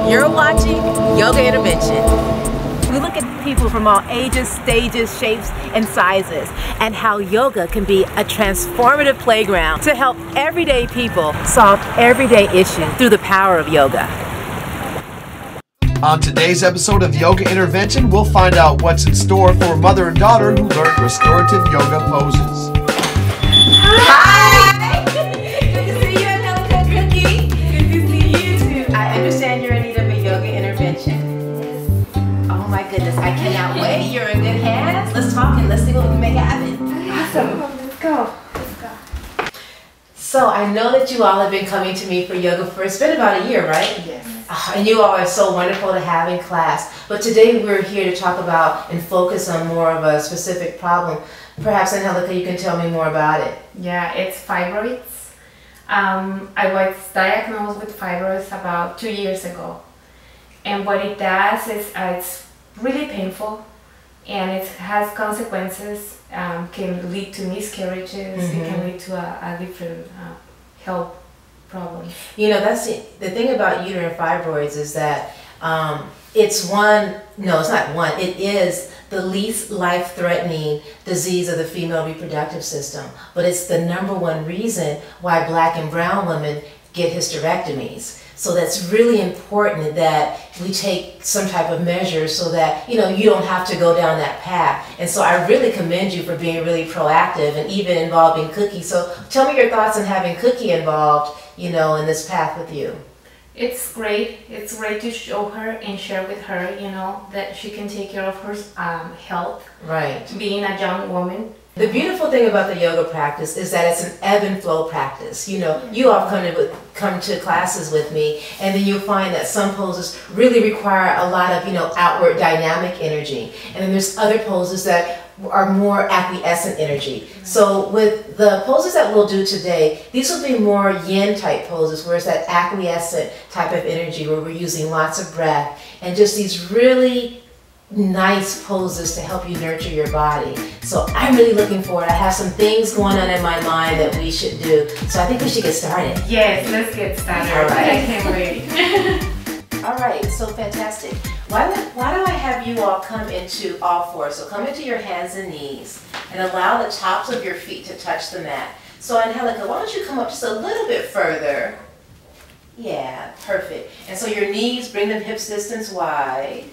You're watching Yoga Intervention. We look at people from all ages, stages, shapes, and sizes, and how yoga can be a transformative playground to help everyday people solve everyday issues through the power of yoga. On today's episode of Yoga Intervention, we'll find out what's in store for a mother and daughter who learn restorative yoga poses. Hi! Good to see you, Angelica Cookie. Good to see you too. I understand you're in need of a yoga intervention. Oh my goodness, I cannot wait. You're in good hands. Let's talk and let's see what we can make happen. Awesome. Let's go. So I know that you all have been coming to me for yoga for, it's been about a year, right? Yes. And you all are so wonderful to have in class. But today we're here to talk about and focus on more of a specific problem. Perhaps, Angelica, you can tell me more about it. Yeah, it's fibroids. I was diagnosed with fibroids about 2 years ago. And what it does is it's really painful and it has consequences. Can lead to miscarriages, it can lead to a different health problem. You know, that's the thing about uterine fibroids is that it's not one, it is the least life-threatening disease of the female reproductive system, but it's the #1 reason why Black and brown women get hysterectomies. So that's really important that we take some type of measures so that, you don't have to go down that path. And so I really commend you for being really proactive and even involving Cookie. So tell me your thoughts on having Cookie involved, in this path with you. It's great. It's great to show her and share with her, that she can take care of her health. Right. Being a young woman. The beautiful thing about the yoga practice is that it's an ebb and flow practice. You all come to classes with me, and then you'll find that some poses really require a lot of, outward dynamic energy. And then there's other poses that are more acquiescent energy. So with the poses that we'll do today, these will be more yin type poses, where it's that acquiescent type of energy where we're using lots of breath and just these really nice poses to help you nurture your body. So I'm really looking forward. I have some things going on in my mind that we should do. So I think we should get started. Yes, let's get started. All right. I can't wait. All right, so fantastic. Why don't I have you all come into all fours? So come into your hands and knees and allow the tops of your feet to touch the mat. So Angelica, why don't you come up just a little bit further? Yeah, perfect. And so your knees, bring them hips distance wide.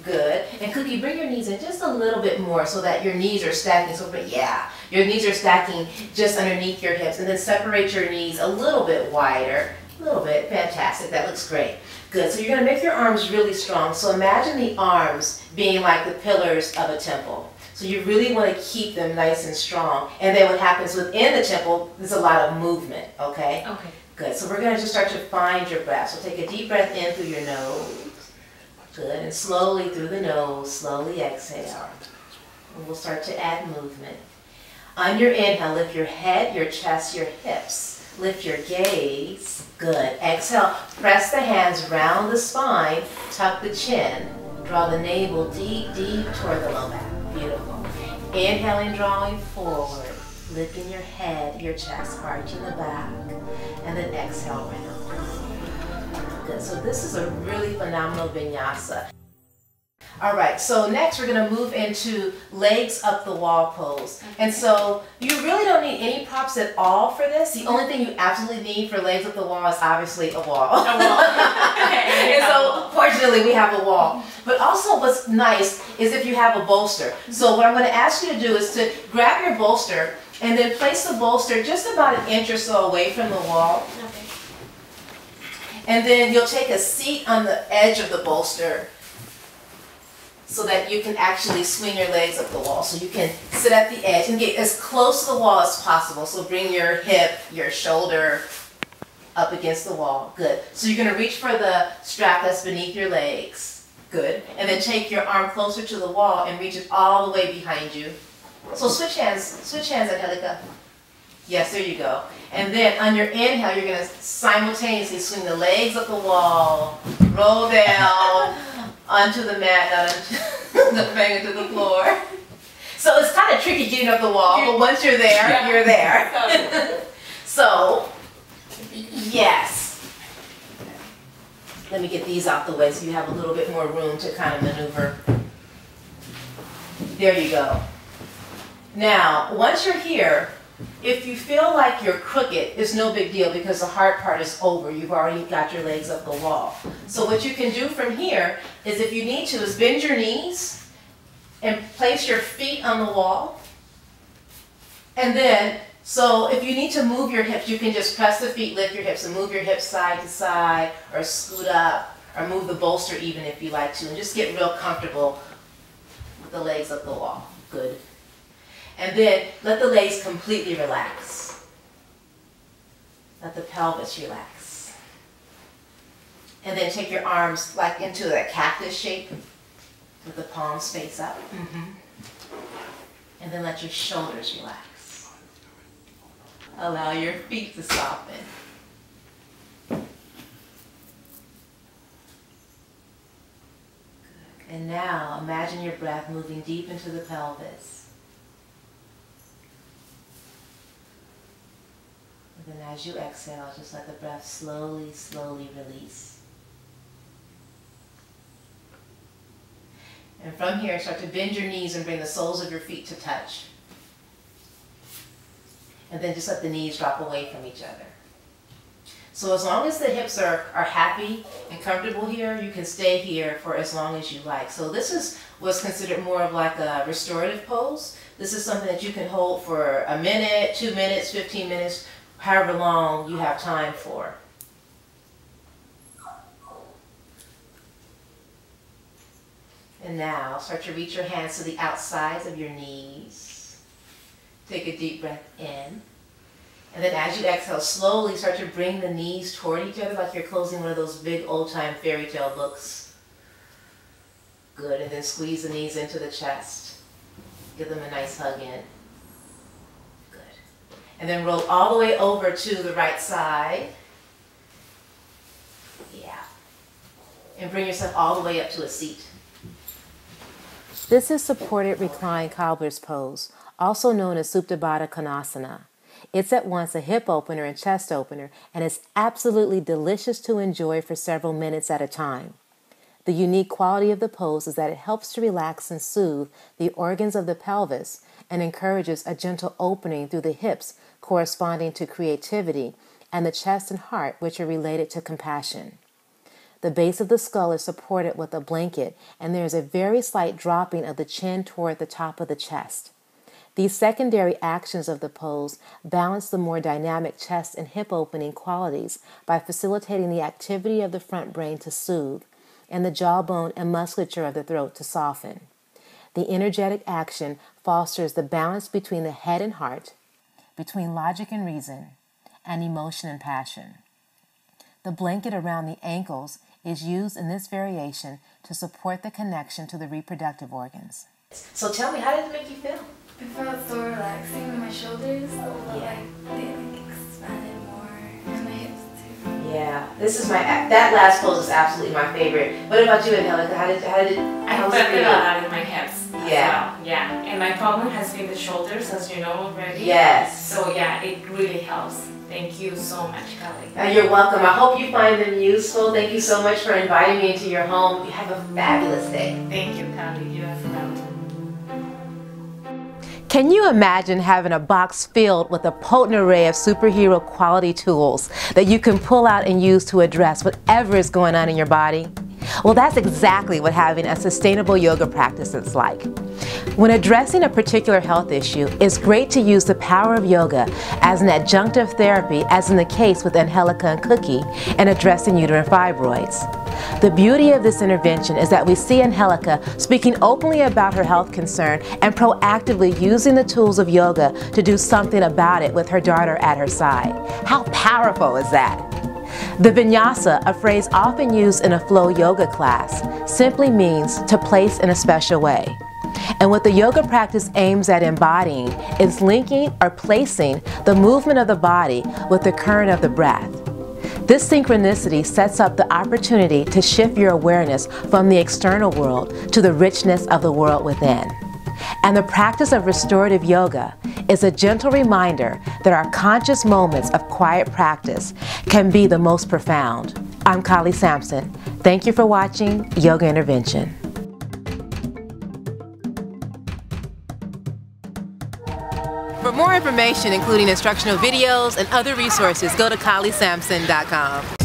Good. And Cookie, bring your knees in just a little bit more so that your knees are stacking. So yeah, your knees are stacking just underneath your hips, and then separate your knees a little bit wider. A little bit. Fantastic. That looks great. Good. So you're going to make your arms really strong. So imagine the arms being like the pillars of a temple. So you really want to keep them nice and strong. And then what happens within the temple, there's a lot of movement. Okay? Okay. Good. So we're going to just start to find your breath. So take a deep breath in through your nose. Good, and slowly through the nose, slowly exhale. And we'll start to add movement. On your inhale, lift your head, your chest, your hips. Lift your gaze. Good. Exhale, press the hands round the spine, tuck the chin. Draw the navel deep, deep toward the low back. Beautiful. Inhaling, drawing forward. Lifting your head, your chest, arching the back. And then exhale round. Good. So this is a really phenomenal vinyasa. All right, so next we're going to move into legs up the wall pose. And so you really don't need any props at all for this. The only thing you absolutely need for legs up the wall is obviously a wall. A wall. And so fortunately we have a wall. But also what's nice is if you have a bolster. So what I'm going to ask you to do is to grab your bolster and then place the bolster just about an inch or so away from the wall. Okay. And then you'll take a seat on the edge of the bolster so that you can actually swing your legs up the wall. So you can sit at the edge and get as close to the wall as possible. So bring your hip, your shoulder up against the wall. Good. So you're going to reach for the strap that's beneath your legs. Good. And then take your arm closer to the wall and reach it all the way behind you. So switch hands, Angelica. Yes, there you go. And then on your inhale, you're going to simultaneously swing the legs up the wall, roll down onto the mat, not onto the finger to the floor. So it's kind of tricky getting up the wall, but once you're there, you're there. So, yes. Let me get these out the way so you have a little bit more room to kind of maneuver. There you go. Now, once you're here, if you feel like you're crooked, it's no big deal because the hard part is over. You've already got your legs up the wall. So what you can do from here is, if you need to, is bend your knees and place your feet on the wall. And then, so if you need to move your hips, you can just press the feet, lift your hips, and move your hips side to side, or scoot up, or move the bolster even if you like to, and just get real comfortable with the legs up the wall. Good. And then let the legs completely relax. Let the pelvis relax. And then take your arms like into that cactus shape with the palms face up. And then let your shoulders relax. Allow your feet to soften. Good. And now imagine your breath moving deep into the pelvis. And then as you exhale, just let the breath slowly, slowly release. And from here, start to bend your knees and bring the soles of your feet to touch. And then just let the knees drop away from each other. So as long as the hips are happy and comfortable here, you can stay here for as long as you like. So this was considered more of like a restorative pose. This is something that you can hold for a minute, 2 minutes, 15 minutes, however long you have time for. And now start to reach your hands to the outsides of your knees. Take a deep breath in. And then as you exhale, slowly start to bring the knees toward each other like you're closing one of those big old-time fairy tale books. Good. And then squeeze the knees into the chest. Give them a nice hug in. And then roll all the way over to the right side. Yeah. And bring yourself all the way up to a seat. This is supported reclined cobbler's pose, also known as Supta Baddha Konasana. It's at once a hip opener and chest opener, and is absolutely delicious to enjoy for several minutes at a time. The unique quality of the pose is that it helps to relax and soothe the organs of the pelvis and encourages a gentle opening through the hips, corresponding to creativity, and the chest and heart, which are related to compassion. The base of the skull is supported with a blanket, and there is a very slight dropping of the chin toward the top of the chest. These secondary actions of the pose balance the more dynamic chest and hip opening qualities by facilitating the activity of the front brain to soothe, and the jawbone and musculature of the throat to soften. The energetic action fosters the balance between the head and heart, between logic and reason, and emotion and passion. The blanket around the ankles is used in this variation to support the connection to the reproductive organs. So tell me, how did it make you feel? I felt so relaxing in my shoulders. Yeah. They expanded more, and my hips too. Yeah, this is that last pose is absolutely my favorite. What about you, Angelica? How was it for I you? felt a lot in my hips. Yeah. Well. Yeah, and my problem has been the shoulders, as you know already. Yes. So yeah, it really helps. Thank you so much, Kelly. You're welcome. I hope you find them useful. Thank you so much for inviting me into your home. You have a fabulous day. Thank you, Kelly. You as well. Can you imagine having a box filled with a potent array of superhero quality tools that you can pull out and use to address whatever is going on in your body? Well, that's exactly what having a sustainable yoga practice is like. When addressing a particular health issue, it's great to use the power of yoga as an adjunctive therapy, as in the case with Angelica and Cookie, in addressing uterine fibroids. The beauty of this intervention is that we see Angelica speaking openly about her health concern and proactively using the tools of yoga to do something about it with her daughter at her side. How powerful is that? The vinyasa, a phrase often used in a flow yoga class, simply means to place in a special way. And what the yoga practice aims at embodying is linking or placing the movement of the body with the current of the breath. This synchronicity sets up the opportunity to shift your awareness from the external world to the richness of the world within. And the practice of restorative yoga is a gentle reminder that our conscious moments of quiet practice can be the most profound. I'm Kali Sampson. Thank you for watching Yoga Intervention. For more information, including instructional videos and other resources, go to KaliSampson.com.